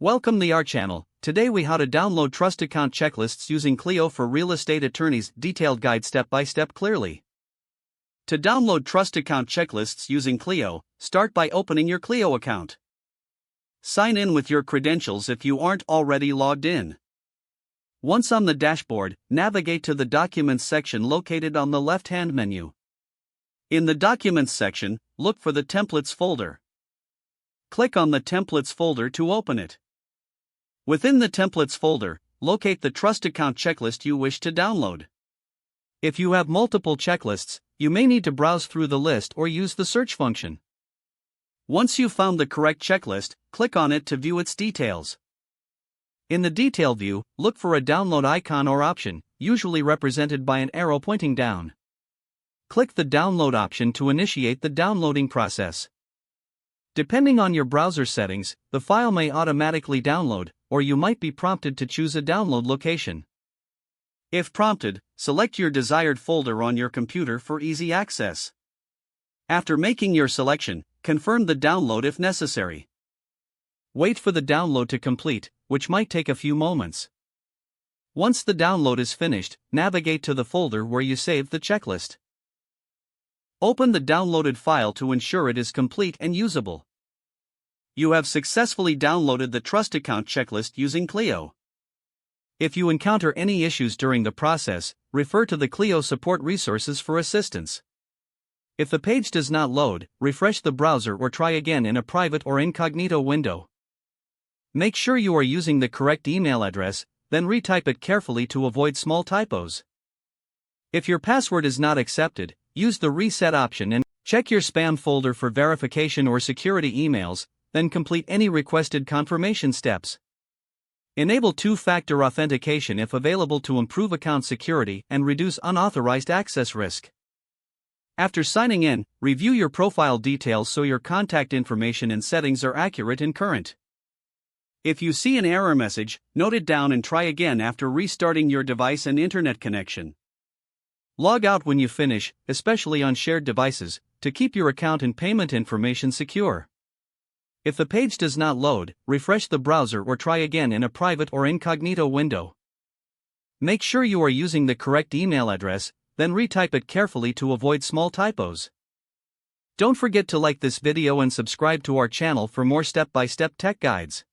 Welcome to our channel. Today we how to download trust account checklists using Clio for real estate attorneys. Detailed guide step by step clearly. To download trust account checklists using Clio, start by opening your Clio account. Sign in with your credentials if you aren't already logged in. Once on the dashboard, navigate to the Documents section located on the left-hand menu. In the Documents section, look for the Templates folder. Click on the Templates folder to open it. Within the Templates folder, locate the trust account checklist you wish to download. If you have multiple checklists, you may need to browse through the list or use the search function. Once you've found the correct checklist, click on it to view its details. In the Detail view, look for a download icon or option, usually represented by an arrow pointing down. Click the Download option to initiate the downloading process. Depending on your browser settings, the file may automatically download, or you might be prompted to choose a download location. If prompted, select your desired folder on your computer for easy access. After making your selection, confirm the download if necessary. Wait for the download to complete, which might take a few moments. Once the download is finished, navigate to the folder where you saved the checklist. Open the downloaded file to ensure it is complete and usable. You have successfully downloaded the trust account checklist using Clio. If you encounter any issues during the process, refer to the Clio support resources for assistance. If the page does not load, refresh the browser or try again in a private or incognito window. Make sure you are using the correct email address, then retype it carefully to avoid small typos. If your password is not accepted, use the reset option and check your spam folder for verification or security emails, then complete any requested confirmation steps. Enable two-factor authentication if available to improve account security and reduce unauthorized access risk. After signing in, review your profile details so your contact information and settings are accurate and current. If you see an error message, note it down and try again after restarting your device and internet connection. Log out when you finish, especially on shared devices, to keep your account and payment information secure. If the page does not load, refresh the browser or try again in a private or incognito window. Make sure you are using the correct email address, then retype it carefully to avoid small typos. Don't forget to like this video and subscribe to our channel for more step-by-step tech guides.